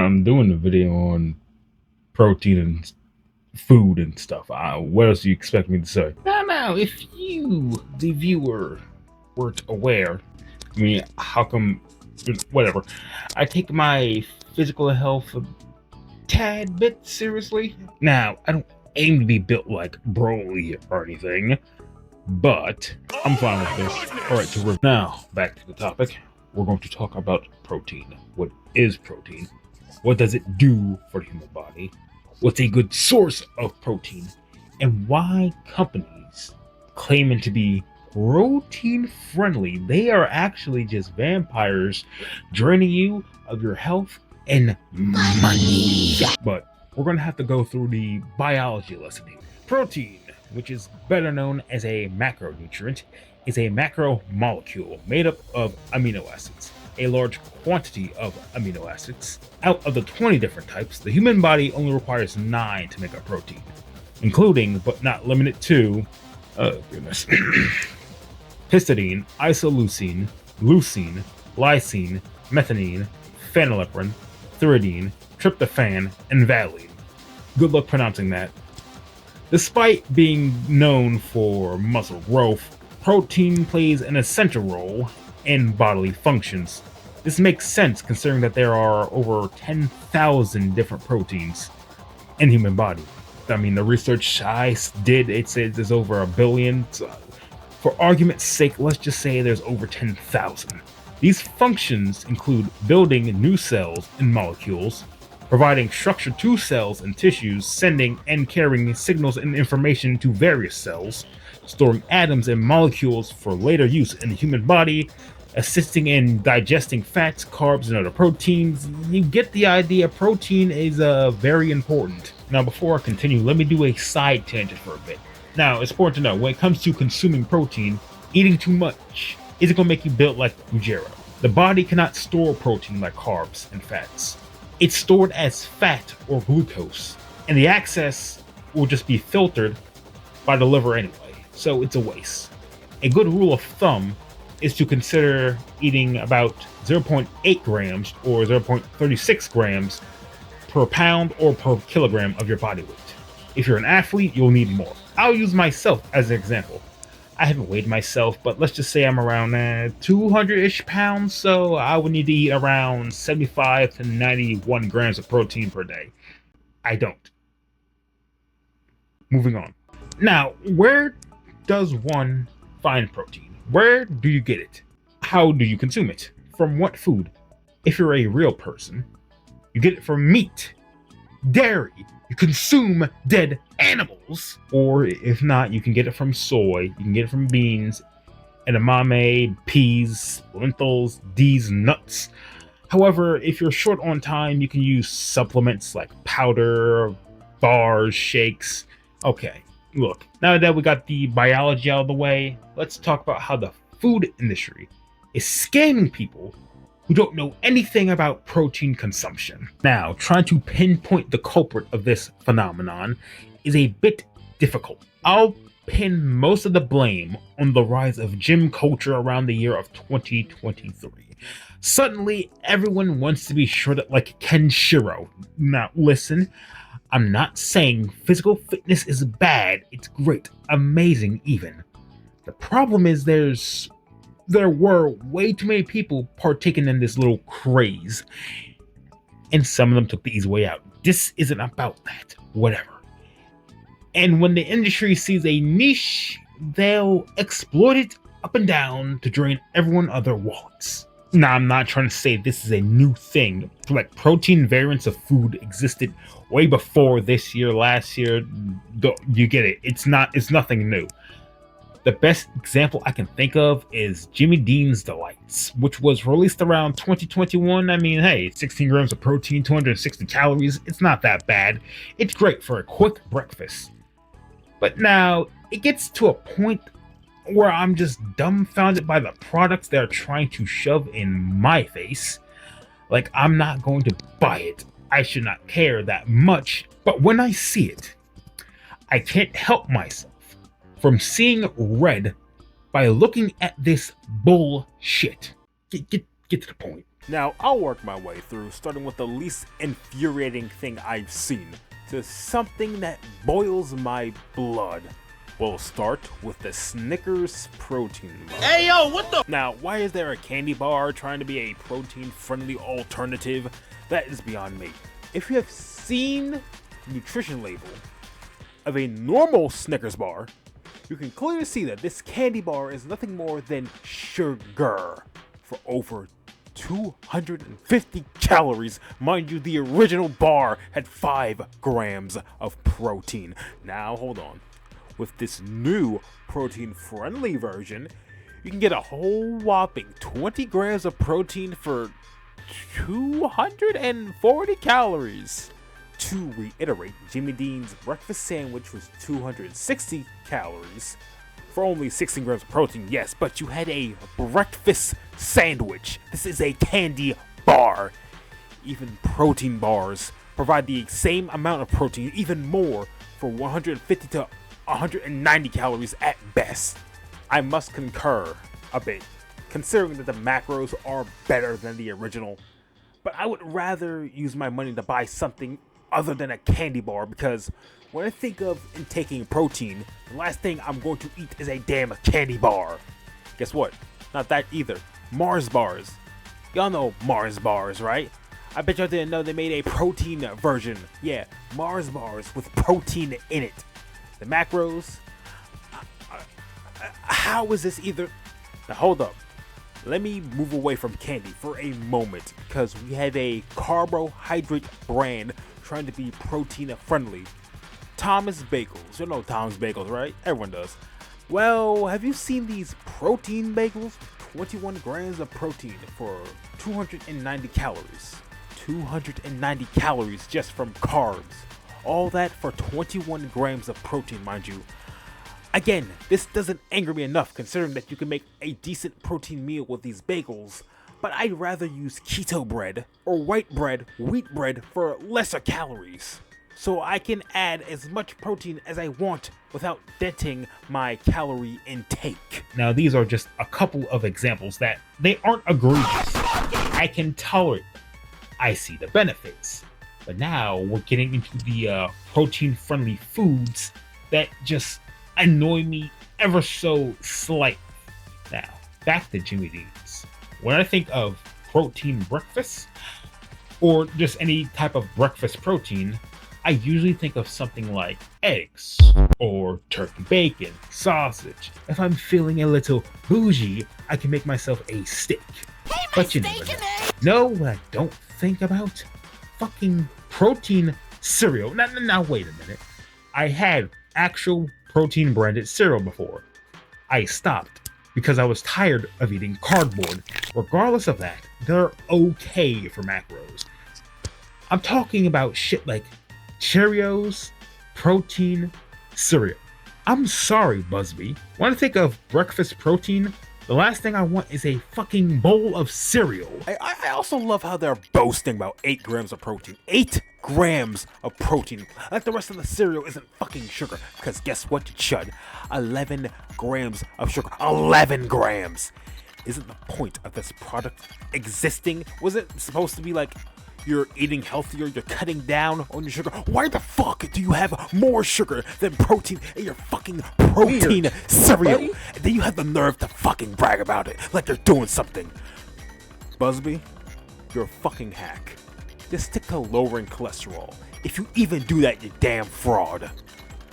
I'm doing a video on protein and food and stuff. What else do you expect me to say? Now, if you, the viewer, weren't aware, I mean, how come, whatever, I take my physical health a tad bit seriously. Now, I don't aim to be built like Broly or anything, but I'm fine with this. Alright, so now, back to the topic. We're going to talk about protein. What is protein? What does it do for the human body? What's a good source of protein? And why companies claiming to be protein friendly, they are actually just vampires draining you of your health and money. But we're going to have to go through the biology lesson here. Protein, which is better known as a macronutrient, is a macromolecule made up of amino acids, a large quantity of amino acids. Out of the 20 different types, the human body only requires 9 to make a protein, including, but not limited to, histidine, isoleucine, leucine, lysine, methionine, phenylephrine, threonine, tryptophan, and valine. Good luck pronouncing that. Despite being known for muscle growth, protein plays an essential role in bodily functions. This makes sense considering that there are over 10,000 different proteins in the human body. I mean, the research I did, it says there's over a billion. So for argument's sake, let's just say there's over 10,000. These functions include building new cells and molecules, providing structure to cells and tissues, sending and carrying signals and information to various cells, storing atoms and molecules for later use in the human body, assisting in digesting fats, carbs, and other proteins. You get the idea. Protein is very important. Now, before I continue, let me do a side tangent for a bit. Now, it's important to know, when it comes to consuming protein, eating too much isn't going to make you built like Ujiro. The body cannot store protein like carbs and fats. It's stored as fat or glucose, and the excess will just be filtered by the liver anyway, so it's a waste. A good rule of thumb is to consider eating about 0.8 grams or 0.36 grams per pound or per kilogram of your body weight. If you're an athlete, you'll need more. I'll use myself as an example. I haven't weighed myself, but let's just say I'm around 200-ish pounds, so I would need to eat around 75 to 91 grams of protein per day. I don't. Moving on. Now, where does one find protein? Where do you get it? How do you consume it? From what food? If you're a real person, you get it from meat, dairy. You consume dead animals. Or if not, you can get it from soy, you can get it from beans, edamame, peas, lentils, these nuts. However, if you're short on time, you can use supplements like powder, bars, shakes. Okay, look, now that we got the biology out of the way, let's talk about how the food industry is scamming people who don't know anything about protein consumption. Now, trying to pinpoint the culprit of this phenomenon is a bit difficult. I'll pin most of the blame on the rise of gym culture around the year of 2023. Suddenly, everyone wants to be shredded like Kenshiro. Now, listen, I'm not saying physical fitness is bad. It's great, amazing even. The problem is there were way too many people partaking in this little craze, and some of them took the easy way out. This isn't about that, whatever. And when the industry sees a niche, they'll exploit it up and down to drain everyone of their wallets. Now, I'm not trying to say this is a new thing. Like, protein variants of food existed way before this year, last year. You get it. It's nothing new. The best example I can think of is Jimmy Dean's Delights, which was released around 2021. I mean, hey, 16 grams of protein, 260 calories. It's not that bad. It's great for a quick breakfast. But now, it gets to a point where I'm just dumbfounded by the products they're trying to shove in my face. Like, I'm not going to buy it. I should not care that much. But when I see it, I can't help myself from seeing red by looking at this bullshit. Get to the point. Now, I'll work my way through, starting with the least infuriating thing I've seen, to something that boils my blood. We'll start with the Snickers protein bar. Hey yo, what the? Now, why is there a candy bar trying to be a protein-friendly alternative? That is beyond me. If you have seen the nutrition label of a normal Snickers bar, you can clearly see that this candy bar is nothing more than sugar for over 250 calories. Mind you, the original bar had 5 grams of protein. Now, hold on. With this new protein-friendly version, you can get a whole whopping 20 grams of protein for 240 calories. To reiterate, Jimmy Dean's breakfast sandwich was 260 calories for only 16 grams of protein, yes, but you had a breakfast sandwich. This is a candy bar. Even protein bars provide the same amount of protein, even more, for 150 to 190 calories at best. I must concur a bit, considering that the macros are better than the original, but I would rather use my money to buy something other than a candy bar, because when I think of intaking protein, the last thing I'm going to eat is a damn candy bar. Guess what? Not that either. Mars bars. Y'all know Mars bars, right? I bet y'all didn't know they made a protein version. Yeah, Mars bars with protein in it. The macros. How is this either? Now hold up. Let me move away from candy for a moment, because we have a carbohydrate brand trying to be protein friendly. Thomas Bagels. You know Thomas Bagels, right? Everyone does. Well, have you seen these protein bagels? 21 grams of protein for 290 calories. 290 calories just from carbs. All that for 21 grams of protein, mind you. Again, this doesn't anger me enough, considering that you can make a decent protein meal with these bagels, but I'd rather use keto bread or white bread, wheat bread for lesser calories, so I can add as much protein as I want without denting my calorie intake. Now, these are just a couple of examples that they aren't egregious. I can tolerate them. I see the benefits. But now we're getting into the protein-friendly foods that just annoy me ever so slightly. Now, back to Jimmy Dean's. When I think of protein breakfast, or just any type of breakfast protein, I usually think of something like eggs, or turkey bacon, sausage. If I'm feeling a little bougie, I can make myself a steak. Hey, But you never know. What I don't think about? Fucking protein cereal. Now, wait a minute. I had actual protein branded cereal before. I stopped because I was tired of eating cardboard. Regardless of that, they're okay for macros. I'm talking about shit like Cheerios, protein cereal. I'm sorry, Busby. When I think of breakfast protein, the last thing I want is a fucking bowl of cereal. I also love how they're boasting about 8 grams of protein. 8 grams of protein. Like the rest of the cereal isn't fucking sugar. Because guess what, you chud? 11 grams of sugar. 11 grams! Isn't the point of this product existing? Was it supposed to be like, you're eating healthier, you're cutting down on your sugar? Why the fuck do you have more sugar than protein in your fucking protein cereal? Buddy. And then you have the nerve to fucking brag about it like you're doing something. Busby, you're a fucking hack. Just stick to lowering cholesterol. If you even do that, you damn fraud.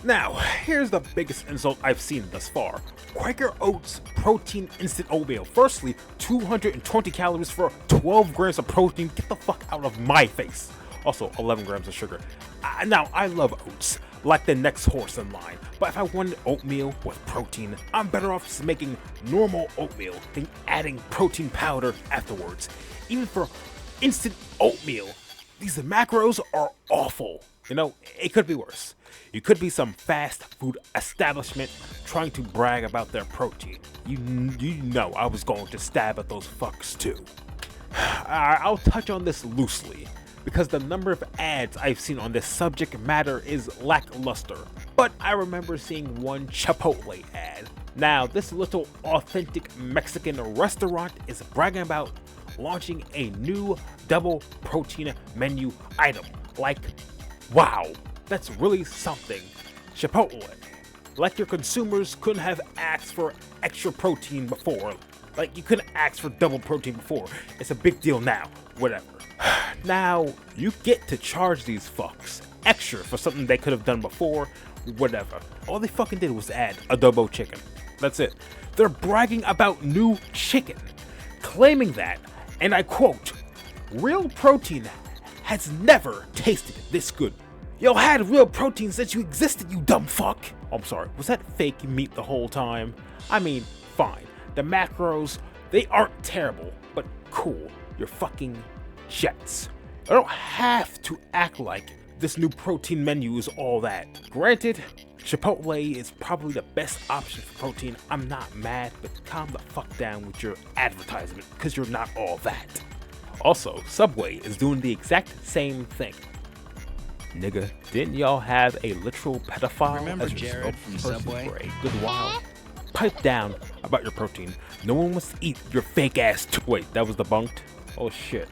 Now, here's the biggest insult I've seen thus far. Quaker Oats Protein Instant Oatmeal. Firstly, 220 calories for 12 grams of protein. Get the fuck out of my face. Also, 11 grams of sugar. Now, I love oats, like the next horse in line. But if I wanted oatmeal with protein, I'm better off just making normal oatmeal than adding protein powder afterwards. Even for instant oatmeal, these macros are awful. You know, it could be worse. You could be some fast food establishment trying to brag about their protein. You know I was going to stab at those fucks too. I'll touch on this loosely, because the number of ads I've seen on this subject matter is lackluster. But I remember seeing one Chipotle ad. Now, this little authentic Mexican restaurant is bragging about launching a new double protein menu item. Like, wow, that's really something. Chipotle. Like your consumers couldn't have asked for extra protein before. Like you couldn't ask for double protein before. It's a big deal now. Whatever. Now, you get to charge these fucks extra for something they could have done before. Whatever. All they fucking did was add adobo chicken. That's it. They're bragging about new chicken, claiming that, and I quote, "Real protein has never tasted this good. Y'all had real protein since you existed, you dumb fuck." I'm sorry, was that fake meat the whole time? I mean, fine. The macros, they aren't terrible, but cool. You're fucking jets. I don't have to act like this new protein menu is all that. Granted, Chipotle is probably the best option for protein. I'm not mad, but calm the fuck down with your advertisement, because you're not all that. Also, Subway is doing the exact same thing. Nigga, didn't y'all have a literal pedophile Remember as your Jared from spokesperson Subway? for a good while? Pipe down about your protein. No one wants to eat your fake ass wait, that was debunked? Oh shit.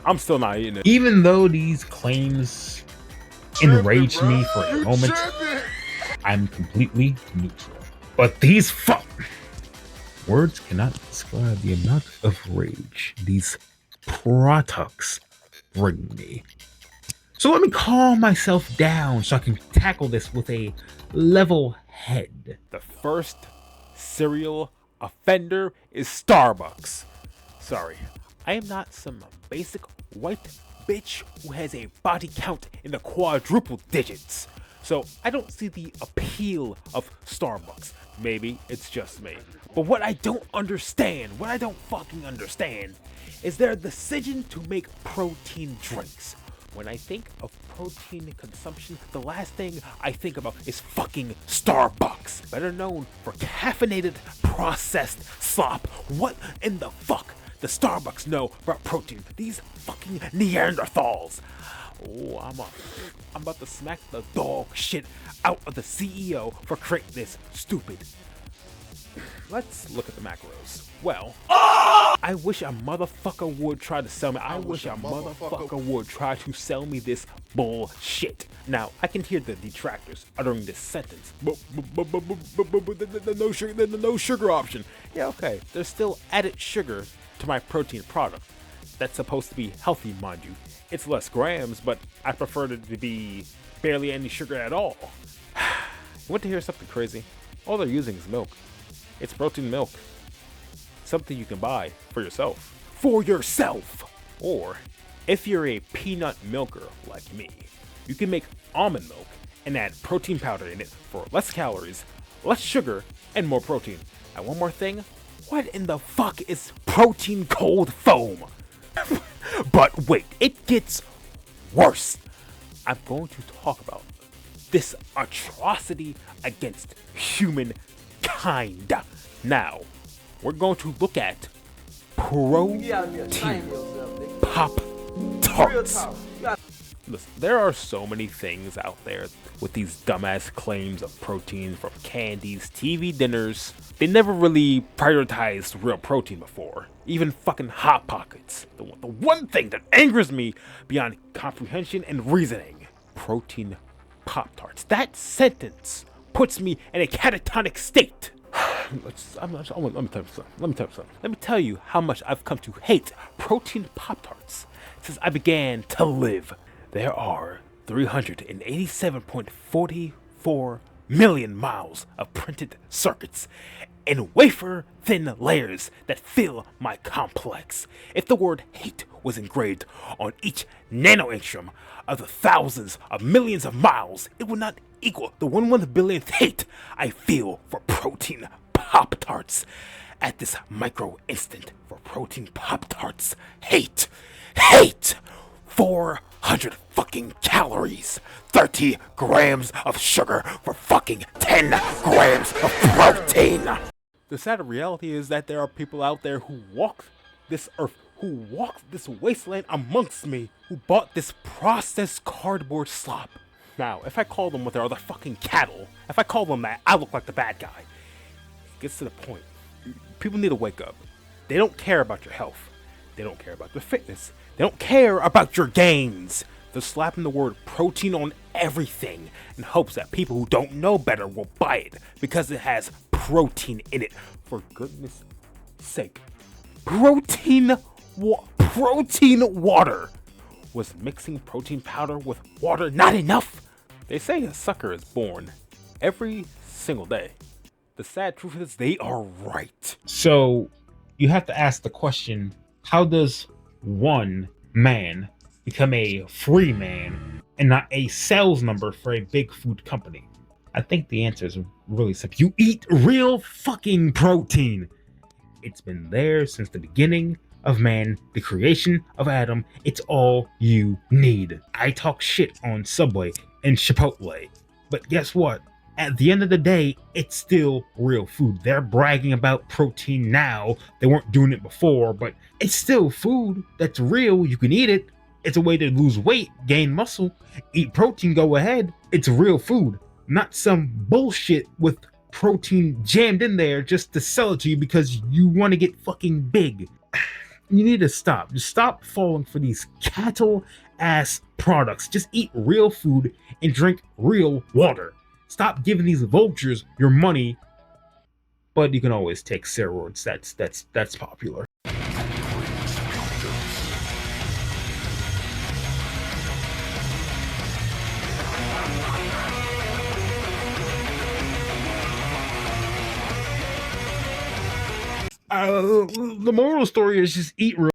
I'm still not eating it. Even though these claims enrage me for a moment, I'm completely neutral. But these words cannot describe the amount of rage these products bring me. So let me calm myself down so I can tackle this with a level head. The first serial offender is Starbucks. Sorry, I am not some basic white bitch who has a body count in the quadruple digits. So I don't see the appeal of Starbucks. Maybe it's just me. But what I don't fucking understand, is their decision to make protein drinks. When I think of protein consumption, the last thing I think about is fucking Starbucks. Better known for caffeinated, processed slop. What in the fuck does Starbucks know about protein? These fucking Neanderthals. Oh, I'm about to smack the dog shit out of the CEO for creating this stupid. Let's look at the macros. Well, I wish a motherfucker would try to sell me. I wish a motherfucker would try to sell me this bullshit. Now, I can hear the detractors uttering this sentence. The no sugar option. Yeah, okay. There's still added sugar to my protein product. That's supposed to be healthy, mind you. It's less grams, but I prefer it to be barely any sugar at all. You want to hear something crazy? All they're using is milk. It's protein milk. Something you can buy for yourself. For yourself! Or, if you're a peanut milker like me, you can make almond milk and add protein powder in it for less calories, less sugar, and more protein. And one more thing, what in the fuck is protein cold foam? But wait, it gets worse. I'm going to talk about this atrocity against humankind. Now, we're going to look at protein Pop-Tarts. Listen, there are so many things out there with these dumbass claims of protein, from candies, TV dinners. They never really prioritized real protein before. Even fucking Hot Pockets. The one thing that angers me beyond comprehension and reasoning. Protein Pop-Tarts. That sentence puts me in a catatonic state. Let me tell you something. Let me tell you how much I've come to hate protein Pop-Tarts since I began to live. There are 387.44 million miles of printed circuits and wafer-thin layers that fill my complex. If the word hate was engraved on each nanoangstrom of the thousands of millions of miles, it would not equal the 1/1 billionth hate I feel for protein Pop-Tarts. At this micro instant for protein Pop-Tarts, hate 400 fucking calories, 30 grams of sugar for fucking 10 grams of protein. The sad reality is that there are people out there who walk this earth, who walk this wasteland amongst me, who bought this processed cardboard slop. Now, if I call them what they are, the fucking cattle, if I call them that, I look like the bad guy. It gets to the point. People need to wake up. They don't care about your health. They don't care about their fitness. They don't care about your gains. They're slapping the word protein on everything in hopes that people who don't know better will buy it because it has protein in it. For goodness sake. Protein water. Was mixing protein powder with water not enough? They say a sucker is born every single day. The sad truth is they are right. So you have to ask the question, how does one man become a free man and not a sales number for a big food company? I think the answer is really simple. You eat real fucking protein. It's been there since the beginning of man, the creation of Adam. It's all you need. I talk shit on Subway and Chipotle, but guess what? At the end of the day, it's still real food. They're bragging about protein now. They weren't doing it before, but it's still food that's real. You can eat it. It's a way to lose weight, gain muscle, eat protein, go ahead. It's real food, not some bullshit with protein jammed in there just to sell it to you because you want to get fucking big. You need to stop. Just stop falling for these cattle ass products. Just eat real food and drink real water. Stop giving these vultures your money. But you can always take steroids. That's popular. The moral story is just eat real